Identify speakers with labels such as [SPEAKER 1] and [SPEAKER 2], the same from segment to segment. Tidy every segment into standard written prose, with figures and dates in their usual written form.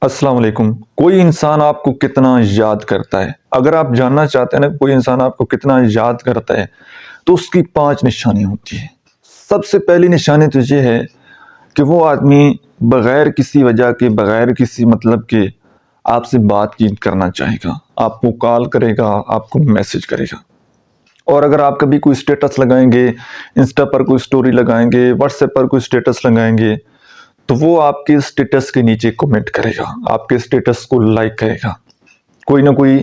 [SPEAKER 1] السلام علیکم۔ کوئی انسان آپ کو کتنا یاد کرتا ہے؟ اگر آپ جاننا چاہتے ہیں نا کوئی انسان آپ کو کتنا یاد کرتا ہے تو اس کی 5 نشانی ہوتی ہیں۔ سب سے پہلی نشانی تو یہ ہے کہ وہ آدمی بغیر کسی وجہ کے، بغیر کسی مطلب کے آپ سے بات چیت کرنا چاہے گا، آپ کو کال کرے گا، آپ کو میسج کرے گا۔ اور اگر آپ کبھی کوئی سٹیٹس لگائیں گے، انسٹا پر کوئی سٹوری لگائیں گے، واٹس ایپ پر کوئی سٹیٹس لگائیں گے، تو وہ آپ کے سٹیٹس کے نیچے کمنٹ کرے گا، آپ کے سٹیٹس کو لائک کرے گا۔ کوئی نہ کوئی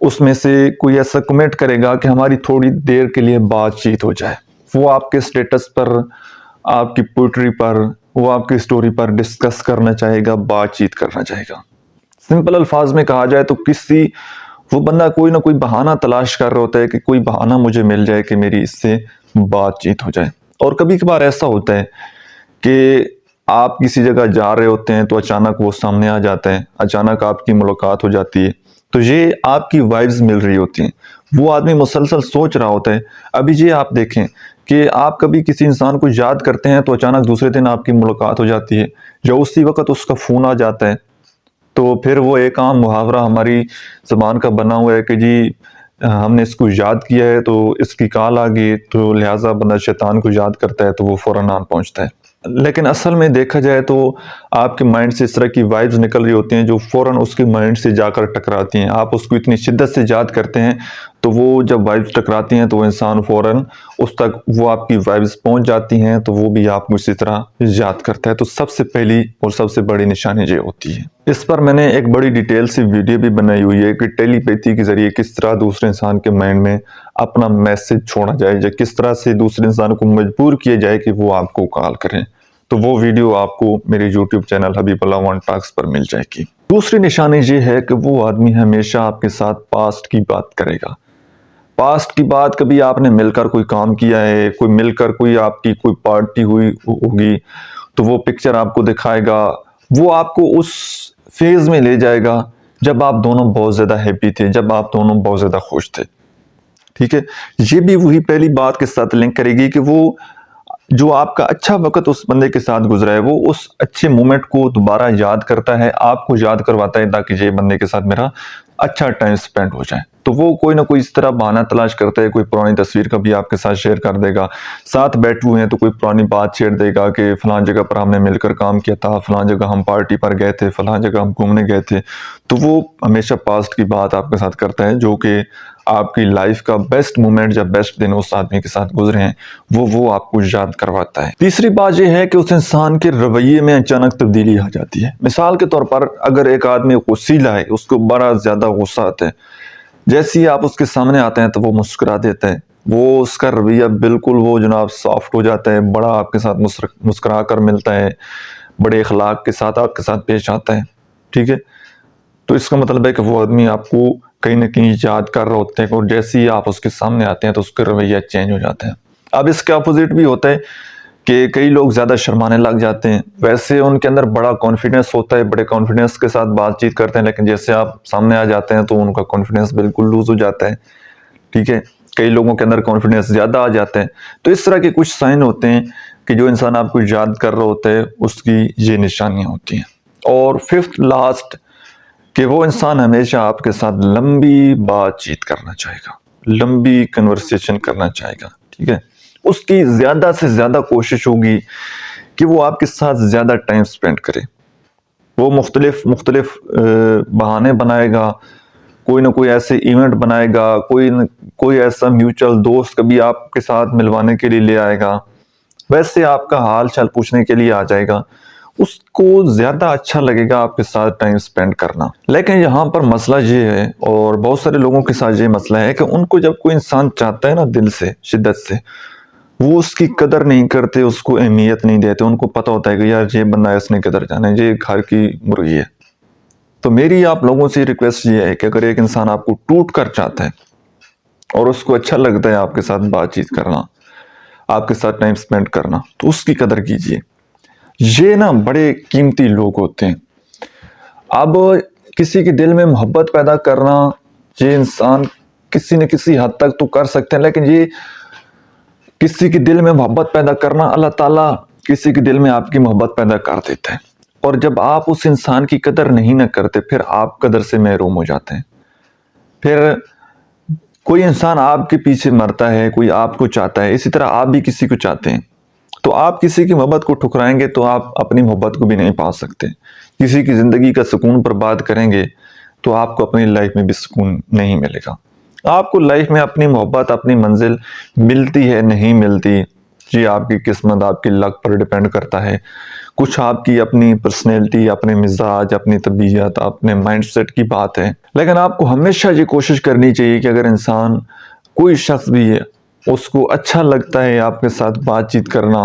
[SPEAKER 1] اس میں سے کوئی ایسا کمنٹ کرے گا کہ ہماری تھوڑی دیر کے لیے بات چیت ہو جائے۔ وہ آپ کے سٹیٹس پر، آپ کی پوئٹری پر، وہ آپ کی سٹوری پر ڈسکس کرنا چاہے گا، بات چیت کرنا چاہے گا۔ سمپل الفاظ میں کہا جائے تو وہ بندہ کوئی نہ کوئی بہانہ تلاش کر رہا ہوتا ہے کہ کوئی بہانہ مجھے مل جائے کہ میری اس سے بات چیت ہو جائے۔ اور کبھی کبھار ایسا ہوتا ہے کہ آپ کسی جگہ جا رہے ہوتے ہیں تو اچانک وہ سامنے آ جاتا ہے، اچانک آپ کی ملاقات ہو جاتی ہے، تو یہ آپ کی وائبز مل رہی ہوتی ہیں۔ وہ آدمی مسلسل سوچ رہا ہوتا ہے۔ ابھی یہ آپ دیکھیں کہ آپ کبھی کسی انسان کو یاد کرتے ہیں تو اچانک دوسرے دن آپ کی ملاقات ہو جاتی ہے یا اسی وقت اس کا فون آ جاتا ہے، تو پھر وہ ایک عام محاورہ ہماری زبان کا بنا ہوا ہے کہ جی ہم نے اس کو یاد کیا ہے تو اس کی کال آ گئی، تو لہٰذا بندہ شیطان کو یاد کرتا ہے تو وہ فوراً آن پہنچتا ہے۔ لیکن اصل میں دیکھا جائے تو آپ کے مائنڈ سے اس طرح کی وائبز نکل رہی ہوتی ہیں جو فوراً اس کے مائنڈ سے جا کر ٹکراتی ہیں۔ آپ اس کو اتنی شدت سے یاد کرتے ہیں تو وہ جب وائبز ٹکراتی ہیں تو وہ انسان فوراً اس تک وہ آپ کی وائبز پہنچ جاتی ہیں تو وہ بھی آپ کو اسی طرح یاد کرتا ہے۔ تو سب سے پہلی اور سب سے بڑی نشانی یہ ہوتی ہے۔ اس پر میں نے ایک بڑی ڈیٹیل سے ویڈیو بھی بنائی ہوئی ہے کہ ٹیلی پیتھی کے ذریعے کس طرح دوسرے انسان کے مائنڈ میں اپنا میسج چھوڑا جائے یا کس طرح سے دوسرے انسان کو مجبور کیا جائے کہ وہ آپ کو کال کریں۔ تو وہ ویڈیو آپ کو میرے یوٹیوب چینل حبیب اللہ ون ٹاکس پر مل جائے گی۔ دوسری نشانی یہ ہے کہ وہ آدمی ہمیشہ آپ کے ساتھ پاسٹ کی بات کرے گا۔ پاسٹ کی بات، کبھی آپ نے مل کر کوئی کام کیا ہے، کوئی مل کر کوئی آپ کی کوئی پارٹی ہوئی ہوگی تو وہ پکچر آپ کو دکھائے گا، وہ آپ کو اس فیز میں لے جائے گا جب آپ دونوں بہت زیادہ ہیپی تھے، جب آپ دونوں بہت زیادہ خوش تھے۔ ٹھیک ہے، یہ بھی وہی پہلی بات کے ساتھ لنک کرے گی کہ وہ جو آپ کا اچھا وقت اس بندے کے ساتھ گزرا ہے وہ اس اچھے مومنٹ کو دوبارہ یاد کرتا ہے، آپ کو یاد کرواتا ہے تاکہ یہ بندے کے ساتھ میرا اچھا ٹائم سپینڈ ہو جائے۔ تو وہ کوئی نہ کوئی اس طرح بہانہ تلاش کرتا ہے، کوئی پرانی تصویر کا بھی آپ کے ساتھ شیئر کر دے گا، ساتھ بیٹھے ہوئے ہیں تو کوئی پرانی بات چھیڑ دے گا کہ فلاں جگہ پر ہم نے مل کر کام کیا تھا، فلاں جگہ ہم پارٹی پر گئے تھے، فلاں جگہ ہم گھومنے گئے تھے۔ تو وہ ہمیشہ پاسٹ کی بات آپ کے ساتھ کرتا ہے جو کہ آپ کی لائف کا بیسٹ مومنٹ یا بیسٹ دن اس آدمی کے ساتھ گزرے ہیں وہ آپ کو یاد کرواتا ہے۔ تیسری بات یہ ہے کہ اس انسان کے رویے میں اچانک تبدیلی آ جاتی ہے۔ مثال کے طور پر اگر ایک آدمی غصیلا ہے، اس کو بڑا زیادہ غصہ آتا ہے، جیسے ہی آپ اس کے سامنے آتے ہیں تو وہ مسکرا دیتا ہے، وہ اس کا رویہ بالکل وہ جناب سافٹ ہو جاتا ہے، بڑا آپ کے ساتھ مسکرا کر ملتا ہے، بڑے اخلاق کے ساتھ آپ کے ساتھ پیش آتا ہے۔ ٹھیک ہے، تو اس کا مطلب ہے کہ وہ آدمی آپ کو کہیں نہ کہیں یاد کر رہا ہوتے ہیں اور جیسے ہی آپ اس کے سامنے آتے ہیں تو اس کا رویہ چینج ہو جاتا ہے۔ اب اس کے اپوزٹ بھی ہوتا ہے کہ کئی لوگ زیادہ شرمانے لگ جاتے ہیں، ویسے ان کے اندر بڑا کانفیڈنس ہوتا ہے، بڑے کانفیڈنس کے ساتھ بات چیت کرتے ہیں، لیکن جیسے آپ سامنے آ جاتے ہیں تو ان کا کانفیڈنس بالکل لوز ہو جاتا ہے۔ ٹھیک ہے، کئی لوگوں کے اندر کانفیڈنس زیادہ آ جاتا ہے۔ تو اس طرح کے کچھ سائن ہوتے ہیں کہ جو انسان آپ کو یاد کر رہا ہوتا ہے اس کی یہ نشانیاں ہوتی ہیں۔ اور ففتھ لاسٹ کہ وہ انسان ہمیشہ آپ کے ساتھ لمبی بات چیت کرنا چاہے گا، لمبی کنورسیشن کرنا چاہے گا۔ ٹھیک ہے، اس کی زیادہ سے زیادہ کوشش ہوگی کہ وہ آپ کے ساتھ زیادہ ٹائم سپینڈ کرے۔ وہ مختلف بہانے بنائے گا، کوئی نہ کوئی ایسے ایونٹ بنائے گا، کوئی ایسا میوچل دوست کبھی آپ کے ساتھ ملوانے کے لیے لے آئے گا، ویسے آپ کا حال چال پوچھنے کے لیے آ جائے گا۔ اس کو زیادہ اچھا لگے گا آپ کے ساتھ ٹائم سپینڈ کرنا۔ لیکن یہاں پر مسئلہ یہ ہے، اور بہت سارے لوگوں کے ساتھ یہ مسئلہ ہے کہ ان کو جب کوئی انسان چاہتا ہے نا دل سے، شدت سے، وہ اس کی قدر نہیں کرتے، اس کو اہمیت نہیں دیتے۔ ان کو پتہ ہوتا ہے کہ یار یہ بندہ ہے، اس نے قدر جانا ہے، یہ گھر کی مرغی ہے۔ تو میری آپ لوگوں سے ریکویسٹ یہ ہے کہ اگر ایک انسان آپ کو ٹوٹ کر چاہتا ہے اور اس کو اچھا لگتا ہے آپ کے ساتھ بات چیت کرنا، آپ کے ساتھ ٹائم سپینڈ کرنا، تو اس کی قدر کیجیے۔ یہ نا بڑے قیمتی لوگ ہوتے ہیں۔ اب کسی کے دل میں محبت پیدا کرنا یہ انسان کسی نہ کسی حد تک تو کر سکتے ہیں، لیکن یہ کسی کے دل میں محبت پیدا کرنا اللہ تعالیٰ کسی کے دل میں آپ کی محبت پیدا کر دیتا ہے۔ اور جب آپ اس انسان کی قدر نہیں نہ کرتے پھر آپ قدر سے محروم ہو جاتے ہیں. پھر کوئی انسان آپ کے پیچھے مرتا ہے، کوئی آپ کو چاہتا ہے، اسی طرح آپ بھی کسی کو چاہتے ہیں. تو آپ کسی کی محبت کو ٹھکرائیں گے تو آپ اپنی محبت کو بھی نہیں پا سکتے. کسی کی زندگی کا سکون برباد کریں گے تو آپ کو اپنی لائف میں بھی سکون نہیں ملے گا. آپ کو لائف میں اپنی محبت، اپنی منزل ملتی ہے نہیں ملتی، یہ آپ کی قسمت، آپ کی لک پر ڈیپینڈ کرتا ہے. کچھ آپ کی اپنی پرسنالٹی، اپنے مزاج، اپنی طبیعت، اپنے مائنڈ سیٹ کی بات ہے. لیکن آپ کو ہمیشہ یہ کوشش کرنی چاہیے کہ اگر انسان کوئی شخص بھی ہے، اس کو اچھا لگتا ہے آپ کے ساتھ بات چیت کرنا،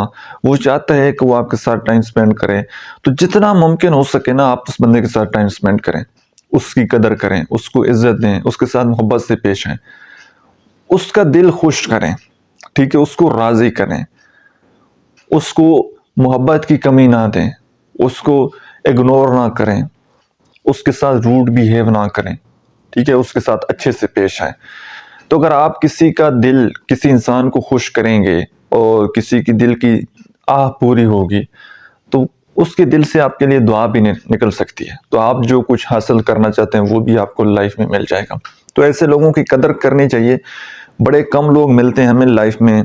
[SPEAKER 1] وہ چاہتا ہے کہ وہ آپ کے ساتھ ٹائم سپینڈ کرے، تو جتنا ممکن ہو سکے نا آپ اس بندے کے ساتھ ٹائم سپینڈ کریں، اس کی قدر کریں، اس کو عزت دیں، اس کے ساتھ محبت سے پیش آئیں، اس کا دل خوش کریں، ٹھیک ہے، اس کو راضی کریں، اس کو محبت کی کمی نہ دیں، اس کو اگنور نہ کریں، اس کے ساتھ روڈ بیہیو نہ کریں، ٹھیک ہے، اس کے ساتھ اچھے سے پیش آئیں. تو اگر آپ کسی کا دل، کسی انسان کو خوش کریں گے اور کسی کی دل کی آہ پوری ہوگی تو اس کے دل سے آپ کے لیے دعا بھی نکل سکتی ہے. تو آپ جو کچھ حاصل کرنا چاہتے ہیں وہ بھی آپ کو لائف میں مل جائے گا. تو ایسے لوگوں کی قدر کرنی چاہیے. بڑے کم لوگ ملتے ہیں ہمیں لائف میں،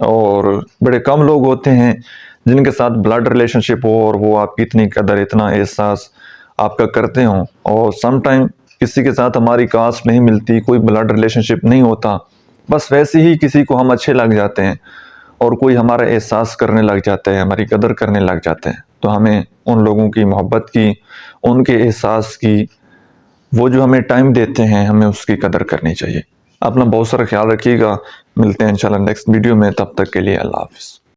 [SPEAKER 1] اور بڑے کم لوگ ہوتے ہیں جن کے ساتھ بلڈ ریلیشن شپ ہو اور وہ آپ کی اتنی قدر، اتنا احساس آپ کا کرتے ہوں. اور سم ٹائم کسی کے ساتھ ہماری کاسٹ نہیں ملتی، کوئی بلڈ ریلیشن شپ نہیں ہوتا، بس ویسے ہی کسی کو ہم اچھے لگ جاتے ہیں اور کوئی ہمارا احساس کرنے لگ جاتا ہے، ہماری قدر کرنے لگ جاتے ہیں. تو ہمیں ان لوگوں کی محبت کی، ان کے احساس کی، وہ جو ہمیں ٹائم دیتے ہیں، ہمیں اس کی قدر کرنی چاہیے. اپنا بہت سارا خیال رکھیے گا. ملتے ہیں انشاءاللہ نیکسٹ ویڈیو میں. تب تک کے لیے اللہ حافظ.